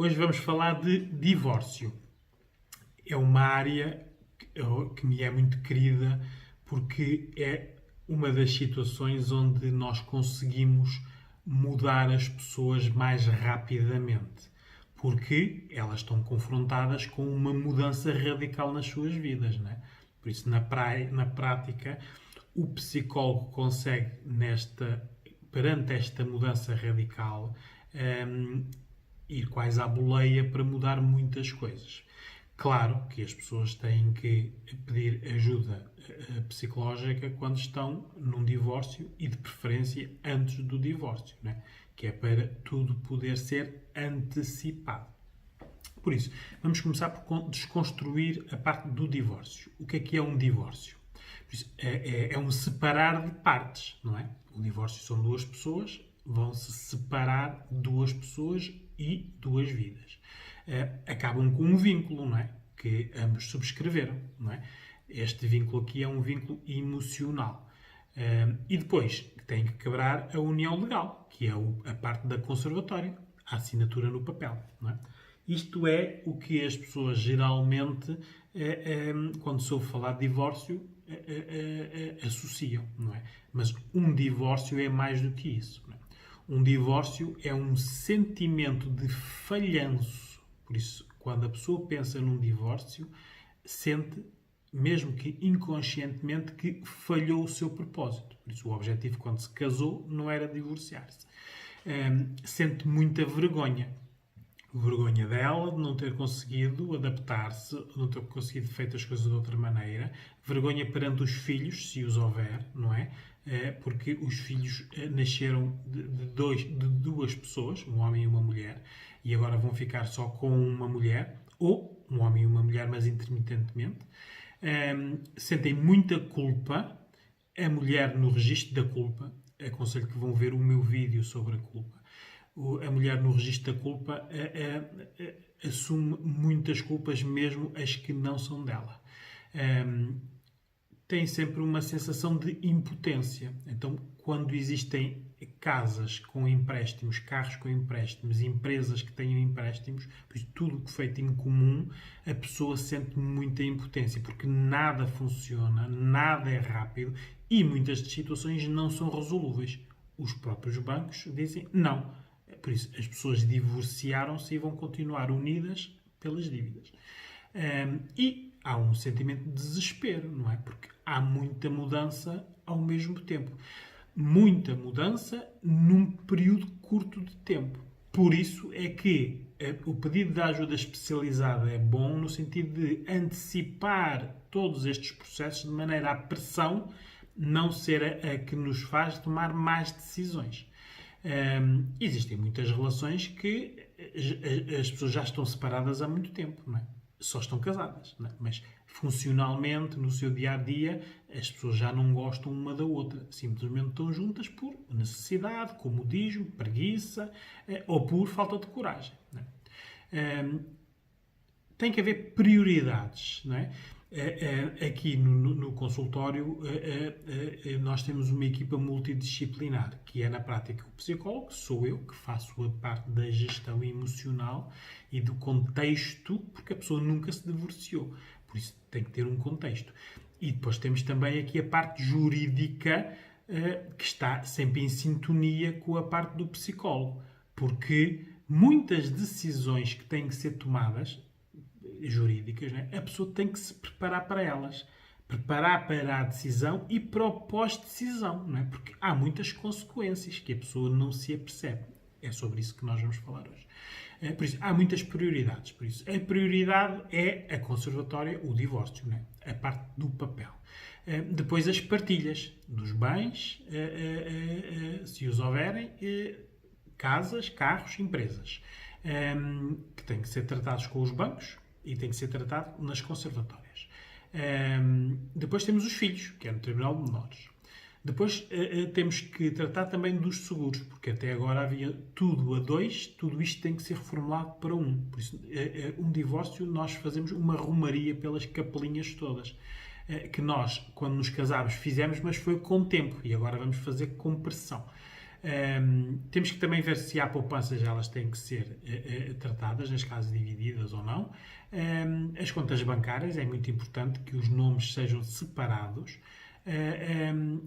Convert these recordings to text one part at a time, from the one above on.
Hoje vamos falar de divórcio. É uma área que me é muito querida porque é uma das situações onde nós conseguimos mudar as pessoas mais rapidamente. Porque elas estão confrontadas com uma mudança radical nas suas vidas, não é? Por isso, na prática, o psicólogo consegue, perante esta mudança radical, ir quase à boleia para mudar muitas coisas. Claro que as pessoas têm que pedir ajuda psicológica quando estão num divórcio e, de preferência, antes do divórcio, né? Que é para tudo poder ser antecipado. Por isso, vamos começar por desconstruir a parte do divórcio. O que é um divórcio? Por isso, é um separar de partes, não é? O divórcio são duas pessoas, vão se separar duas pessoas e duas vidas. Acabam com um vínculo, não é? Que ambos subscreveram, não é? Este vínculo aqui é um vínculo emocional. E depois tem que quebrar a união legal, que é a parte da conservatória, a assinatura no papel, não é? Isto é o que as pessoas geralmente, quando se ouve falar de divórcio, associam, não é? Mas um divórcio é mais do que isso, não é? Um divórcio é um sentimento de falhanço. Por isso, quando a pessoa pensa num divórcio, sente, mesmo que inconscientemente, que falhou o seu propósito. Por isso, o objetivo, quando se casou, não era divorciar-se. Sente muita vergonha. Vergonha dela de não ter conseguido adaptar-se, de não ter conseguido feito as coisas de outra maneira. Vergonha perante os filhos, se os houver, não é? Porque os filhos nasceram de duas pessoas, um homem e uma mulher, e agora vão ficar só com uma mulher, ou um homem e uma mulher, mas intermitentemente. Sentem muita culpa, a mulher no registro da culpa. Aconselho que vão ver o meu vídeo sobre a culpa. A mulher no registro da culpa assume muitas culpas, mesmo as que não são dela. Tem sempre uma sensação de impotência. Então, quando existem casas com empréstimos, carros com empréstimos, empresas que têm empréstimos, tudo o que é feito em comum, a pessoa sente muita impotência, porque nada funciona, nada é rápido e muitas situações não são resolúveis. Os próprios bancos dizem não. Por isso, as pessoas divorciaram-se e vão continuar unidas pelas dívidas. E há um sentimento de desespero, não é? Porque há muita mudança ao mesmo tempo. Muita mudança num período curto de tempo. Por isso é que o pedido de ajuda especializada é bom no sentido de antecipar todos estes processos de maneira a pressão não ser a que nos faz tomar mais decisões. Existem muitas relações que as pessoas já estão separadas há muito tempo, não é? Só estão casadas, não é? Mas funcionalmente, no seu dia-a-dia, as pessoas já não gostam uma da outra. Simplesmente estão juntas por necessidade, comodismo, preguiça ou por falta de coragem, não é? Tem que haver prioridades, não é? Aqui no consultório nós temos uma equipa multidisciplinar, que é na prática o psicólogo, sou eu, que faço a parte da gestão emocional e do contexto, porque a pessoa nunca se divorciou, por isso tem que ter um contexto. E depois temos também aqui a parte jurídica, que está sempre em sintonia com a parte do psicólogo, porque muitas decisões que têm que ser tomadas jurídicas, né? A pessoa tem que se preparar para elas. Preparar para a decisão e para o pós-decisão, não é? Porque há muitas consequências que a pessoa não se apercebe. É sobre isso que nós vamos falar hoje. Por isso, há muitas prioridades. Por isso, a prioridade é a conservatória, o divórcio, não é? A parte do papel. Depois, as partilhas dos bens, se os houverem, casas, carros, empresas, que têm que ser tratados com os bancos, e tem que ser tratado nas conservatórias. Depois temos os filhos, que é no Tribunal de Menores. Depois temos que tratar também dos seguros, porque até agora havia tudo a dois, tudo isto tem que ser reformulado para um. Por isso, um divórcio, nós fazemos uma romaria pelas capelinhas todas, que nós, quando nos casámos, fizemos, mas foi com tempo, e agora vamos fazer com pressão. Temos que também ver se há poupanças, elas têm que ser tratadas, nas casas divididas ou não. As contas bancárias, é muito importante que os nomes sejam separados.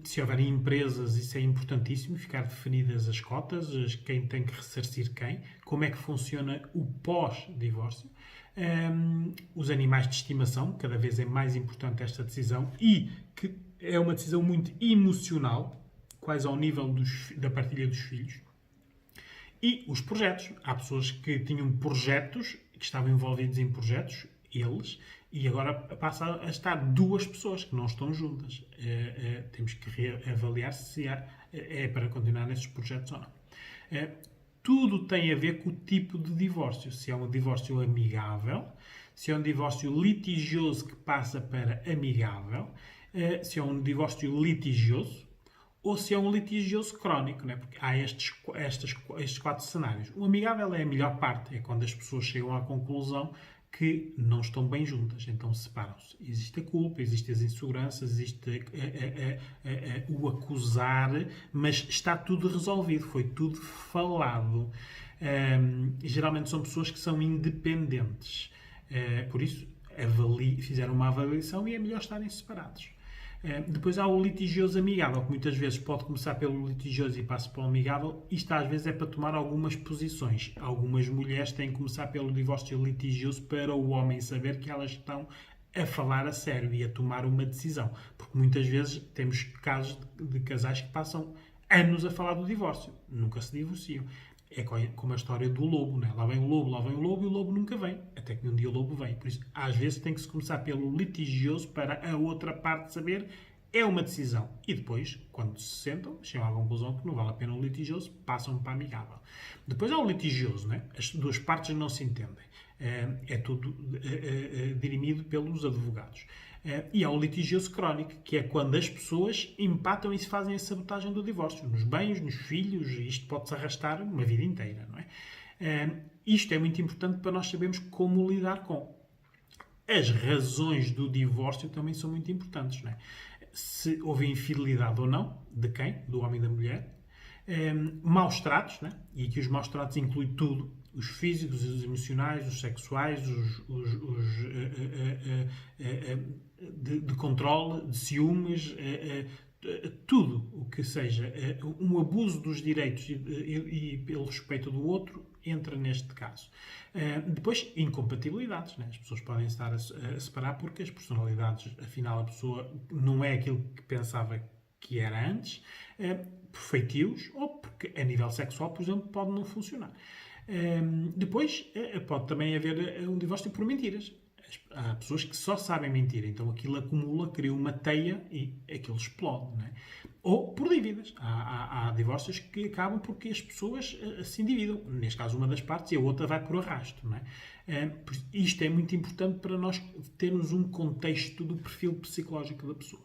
Se houverem empresas, isso é importantíssimo, ficar definidas as cotas, quem tem que ressarcir quem, como é que funciona o pós-divórcio. Os animais de estimação, cada vez é mais importante esta decisão e que é uma decisão muito emocional, quase ao nível da partilha dos filhos. E os projetos. Há pessoas que tinham projetos, que estavam envolvidos em projetos, eles, e agora passa a estar duas pessoas que não estão juntas. Temos que reavaliar se é para continuar nesses projetos ou não. Tudo tem a ver com o tipo de divórcio. Se é um divórcio amigável, se é um divórcio litigioso que passa para amigável, se é um divórcio litigioso, ou se é um litigioso crónico, né? Porque há estes 4 cenários. O amigável é a melhor parte, é quando as pessoas chegam à conclusão que não estão bem juntas, então separam-se. Existe a culpa, existem as inseguranças, existe o acusar, mas está tudo resolvido, foi tudo falado. Geralmente são pessoas que são independentes, por isso fizeram uma avaliação e é melhor estarem separados. Depois há o litigioso amigável, que muitas vezes pode começar pelo litigioso e passa para o amigável. Isto às vezes é para tomar algumas posições. Algumas mulheres têm que começar pelo divórcio litigioso para o homem saber que elas estão a falar a sério e a tomar uma decisão. Porque muitas vezes temos casos de casais que passam anos a falar do divórcio. Nunca se divorciam. É como a história do lobo, né? Lá vem o lobo e o lobo nunca vem. Até que um dia o lobo vem. Por isso, às vezes tem que se começar pelo litigioso para a outra parte saber. É uma decisão. E depois, quando se sentam, chegam à conclusão que não vale a pena o litigioso, passam para amigável. Depois há o litigioso, né? As duas partes não se entendem. É tudo dirimido pelos advogados. E há o litigioso crónico, que é quando as pessoas empatam e se fazem a sabotagem do divórcio. Nos bens, nos filhos, e isto pode-se arrastar uma vida inteira, não é? Isto é muito importante para nós sabermos como lidar com. As razões do divórcio também são muito importantes, não é? Se houve infidelidade ou não, de quem? Do homem e da mulher. Maus tratos, né? E aqui os maus tratos incluem tudo. Os físicos, os emocionais, os sexuais, de controle, de ciúmes, tudo o que seja um abuso dos direitos e pelo respeito do outro entra neste caso. Depois, incompatibilidades. Né? As pessoas podem estar a separar porque as personalidades, afinal, a pessoa não é aquilo que pensava que era antes, por feitios ou porque a nível sexual, por exemplo, pode não funcionar. Depois, pode também haver um divórcio por mentiras. Há pessoas que só sabem mentir, então aquilo acumula, cria uma teia e aquilo explode. Não é? Ou por dívidas. Há divórcios que acabam porque as pessoas se endividam. Neste caso, uma das partes e a outra vai por arrasto. Não é? Isto é muito importante para nós termos um contexto do perfil psicológico da pessoa.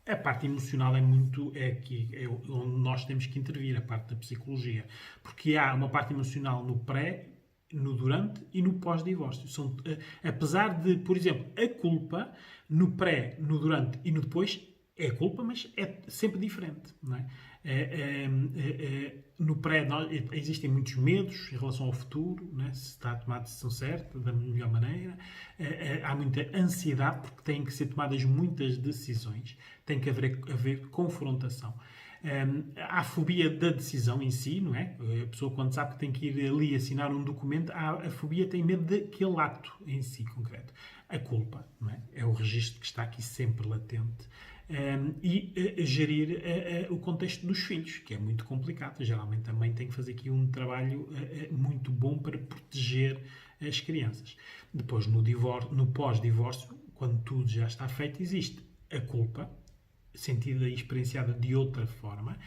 A parte emocional é onde nós temos que intervir, a parte da psicologia. Porque há uma parte emocional no pré, no durante e no pós-divórcio. Apesar de, por exemplo, a culpa, no pré, no durante e no depois, é culpa, mas é sempre diferente. Não é? No pré existem muitos medos em relação ao futuro, não é? Se está a tomar a decisão certa, da melhor maneira. Há muita ansiedade, porque têm que ser tomadas muitas decisões. Tem que haver confrontação. Há a fobia da decisão em si, não é? A pessoa, quando sabe que tem que ir ali assinar um documento, a fobia tem medo daquele ato em si concreto. A culpa, não é? É o registro que está aqui sempre latente. E gerir o contexto dos filhos, que é muito complicado. Geralmente a mãe tem que fazer aqui um trabalho muito bom para proteger as crianças. Depois, no pós-divórcio, quando tudo já está feito, existe a culpa, sentida e experienciada de outra forma.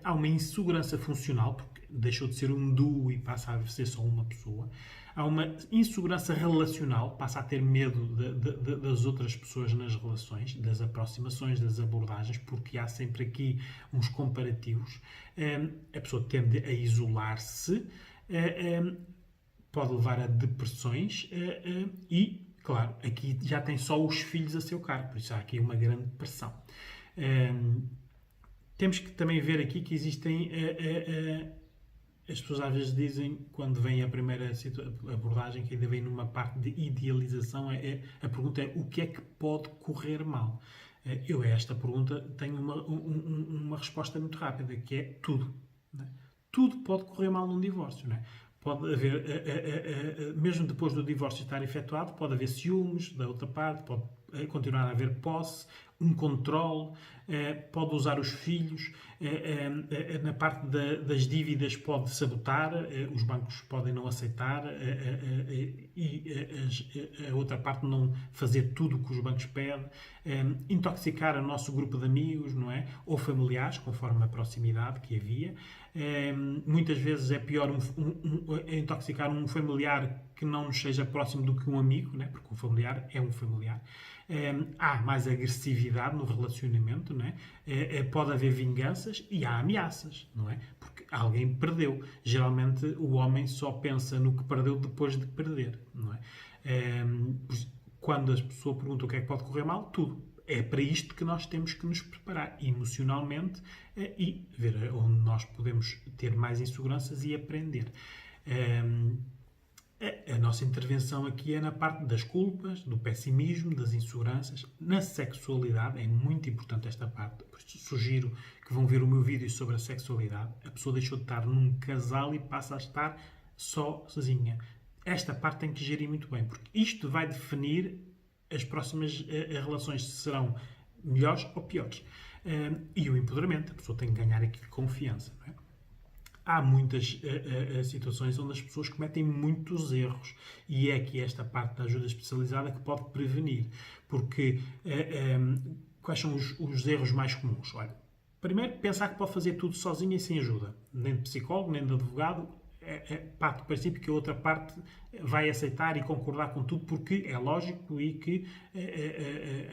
Há uma insegurança funcional, porque deixou de ser um duo e passa a ser só uma pessoa. Há uma insegurança relacional, passa a ter medo das outras pessoas nas relações, das aproximações, das abordagens, porque há sempre aqui uns comparativos. A pessoa tende a isolar-se, pode levar a depressões e, claro, aqui já tem só os filhos a seu cargo, por isso há aqui uma grande pressão. temos que também ver aqui que existem... as pessoas às vezes dizem, quando vem a primeira abordagem, que ainda vem numa parte de idealização, a pergunta é: o que é que pode correr mal? Eu a esta pergunta tenho uma resposta muito rápida, que é tudo. Não é? Tudo pode correr mal num divórcio. Não é? Pode haver, mesmo depois do divórcio estar efetuado, pode haver ciúmes da outra parte, pode continuar a haver posse, um controle, pode usar os filhos, na parte das dívidas pode sabotar, os bancos podem não aceitar e a outra parte não fazer tudo o que os bancos pedem, intoxicar o nosso grupo de amigos, não é? Ou familiares, conforme a proximidade que havia. Muitas vezes é pior intoxicar um familiar que não nos seja próximo do que um amigo, né? Porque um familiar é um familiar. Há mais agressividade no relacionamento, não é? Pode haver vinganças e há ameaças, não é? Porque alguém perdeu. Geralmente o homem só pensa no que perdeu depois de perder, não é? Quando a pessoa pergunta o que é que pode correr mal, tudo. É para isto que nós temos que nos preparar emocionalmente e ver onde nós podemos ter mais inseguranças e aprender. A nossa intervenção aqui é na parte das culpas, do pessimismo, das inseguranças. Na sexualidade, é muito importante esta parte. Por isso sugiro que vão ver o meu vídeo sobre a sexualidade. A pessoa deixou de estar num casal e passa a estar sozinha. Esta parte tem que gerir muito bem, porque isto vai definir as próximas relações, se serão melhores ou piores. E o empoderamento. A pessoa tem que ganhar aqui confiança, não é? Há muitas situações onde as pessoas cometem muitos erros e é aqui esta parte da ajuda especializada que pode prevenir. Porque quais são os erros mais comuns? Olha, primeiro, pensar que pode fazer tudo sozinho e sem ajuda. Nem de psicólogo, nem de advogado. Parte do princípio que a outra parte vai aceitar e concordar com tudo porque é lógico e que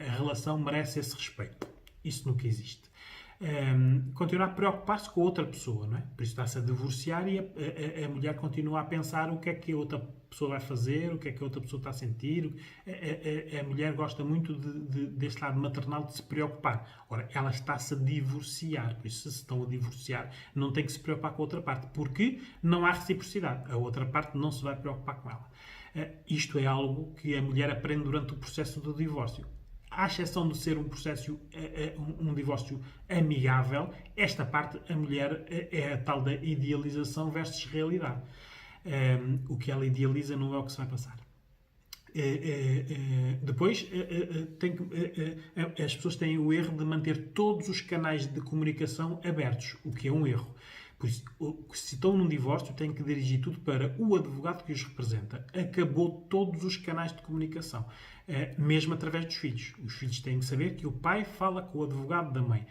a relação merece esse respeito. Isso nunca existe. Continuar a preocupar-se com a outra pessoa, não é? Por isso está-se a divorciar e a mulher continua a pensar o que é que a outra pessoa vai fazer, o que é que a outra pessoa está a sentir. A mulher gosta muito deste lado maternal de se preocupar. Ora, ela está-se a divorciar, por isso se estão a divorciar não tem que se preocupar com a outra parte, porque não há reciprocidade. A outra parte não se vai preocupar com ela. Isto é algo que a mulher aprende durante o processo do divórcio. À exceção de ser um divórcio amigável, esta parte, a mulher, é a tal da idealização versus realidade. O que ela idealiza não é o que se vai passar. Depois, as pessoas têm o erro de manter todos os canais de comunicação abertos, o que é um erro. Por isso, se estão num divórcio, têm que dirigir tudo para o advogado que os representa. Acabou todos os canais de comunicação, mesmo através dos filhos. Os filhos têm que saber que o pai fala com o advogado da mãe.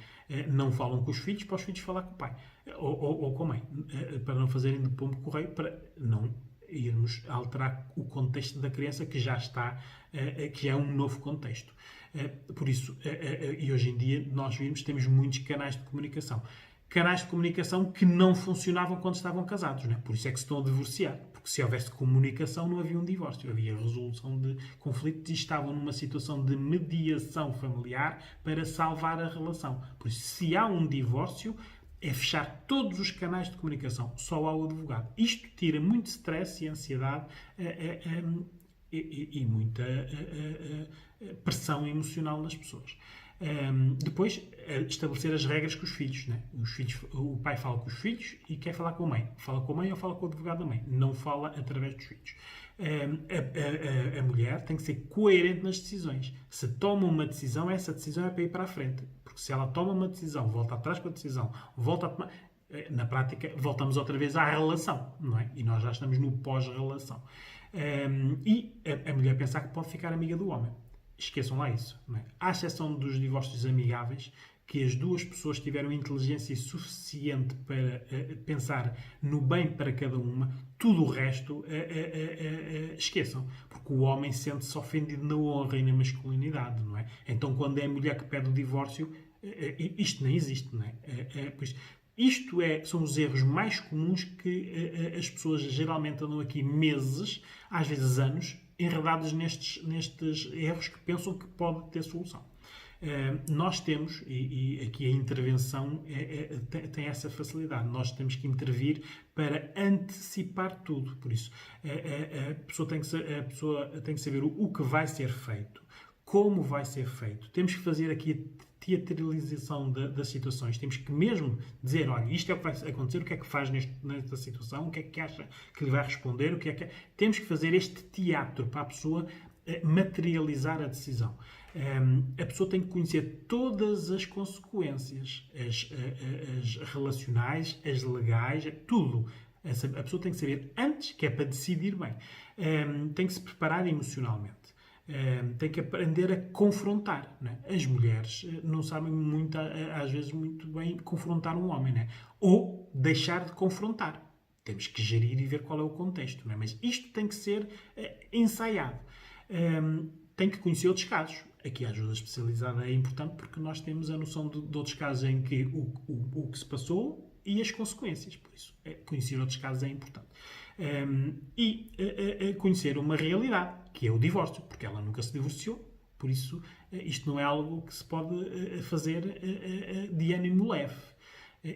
Não falam com os filhos para os filhos falar com o pai ou com a mãe, para não fazerem de pombo correio, para não irmos alterar o contexto da criança que já está, que é um novo contexto. Por isso, e hoje em dia, nós temos muitos canais de comunicação. Canais de comunicação que não funcionavam quando estavam casados, não é? Por isso é que se estão a divorciar. Porque se houvesse comunicação, não havia um divórcio. Havia resolução de conflitos e estavam numa situação de mediação familiar para salvar a relação. Por isso, se há um divórcio, é fechar todos os canais de comunicação, só ao advogado. Isto tira muito stress e ansiedade e muita pressão emocional nas pessoas. Depois, estabelecer as regras com os filhos, né? O pai fala com os filhos e quer falar com a mãe. Fala com a mãe ou fala com o advogado da mãe. Não fala através dos filhos. A mulher tem que ser coerente nas decisões. Se toma uma decisão, essa decisão é para ir para a frente. Porque se ela toma uma decisão, volta atrás com a decisão, volta a tomar... Na prática, voltamos outra vez à relação, não é? E nós já estamos no pós-relação. E a mulher pensar que pode ficar amiga do homem. Esqueçam lá isso. Não é? À exceção dos divórcios amigáveis, que as duas pessoas tiveram inteligência suficiente para pensar no bem para cada uma, tudo o resto esqueçam. Porque o homem sente-se ofendido na honra e na masculinidade, não é? Então, quando é a mulher que pede o divórcio, isto nem existe, não é? Pois, são os erros mais comuns que as pessoas geralmente andam aqui meses, às vezes anos, enredados nestes erros que pensam que pode ter solução. Nós temos, e aqui a intervenção tem essa facilidade, nós temos que intervir para antecipar tudo. Por isso, a pessoa tem que saber o que vai ser feito, como vai ser feito. Temos que fazer aqui a teatralização das situações. Temos que mesmo dizer, olha, isto é o que vai acontecer, o que é que faz nesta situação, o que é que acha que lhe vai responder, o que é que... Temos que fazer este teatro para a pessoa materializar a decisão. A pessoa tem que conhecer todas as consequências, as relacionais, as legais, tudo. A pessoa tem que saber antes, que é para decidir bem. Tem que se preparar emocionalmente. Tem que aprender a confrontar. Não é? As mulheres não sabem muito, às vezes, muito bem confrontar um homem. Não é? Ou deixar de confrontar. Temos que gerir e ver qual é o contexto. Não é? Mas isto tem que ser ensaiado. Tem que conhecer outros casos. Aqui a ajuda especializada é importante porque nós temos a noção de outros casos em que o que se passou e as consequências. Por isso, conhecer outros casos é importante. E conhecer uma realidade, que é o divórcio, porque ela nunca se divorciou. Por isso, isto não é algo que se pode fazer de ânimo leve.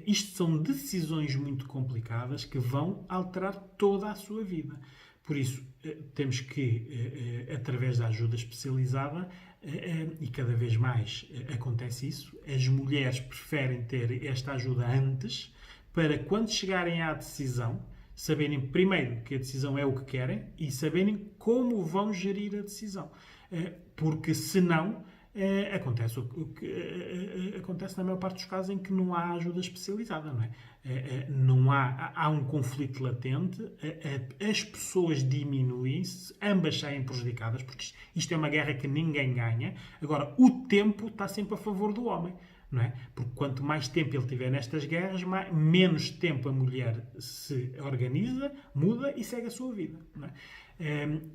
Isto são decisões muito complicadas que vão alterar toda a sua vida. Por isso, temos que, através da ajuda especializada, e cada vez mais acontece isso, as mulheres preferem ter esta ajuda antes, para quando chegarem à decisão, saberem primeiro que a decisão é o que querem e saberem como vão gerir a decisão. Porque senão acontece o que acontece na maior parte dos casos em que não há ajuda especializada, não é? Não há um conflito latente, as pessoas diminuem-se, ambas saem prejudicadas, porque isto é uma guerra que ninguém ganha. Agora, o tempo está sempre a favor do homem. Não é? Porque quanto mais tempo ele tiver nestas guerras, menos tempo a mulher se organiza, muda e segue a sua vida. Não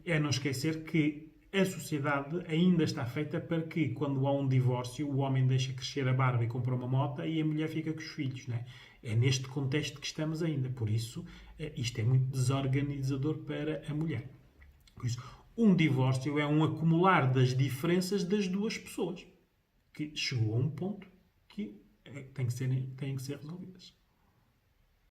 é não esquecer que a sociedade ainda está feita para que, quando há um divórcio, o homem deixa crescer a barba e compra uma moto e a mulher fica com os filhos. Não é? É neste contexto que estamos ainda. Por isso, isto é muito desorganizador para a mulher. Por isso, um divórcio é um acumular das diferenças das duas pessoas, que chegou a um ponto que têm que ser resolvidas.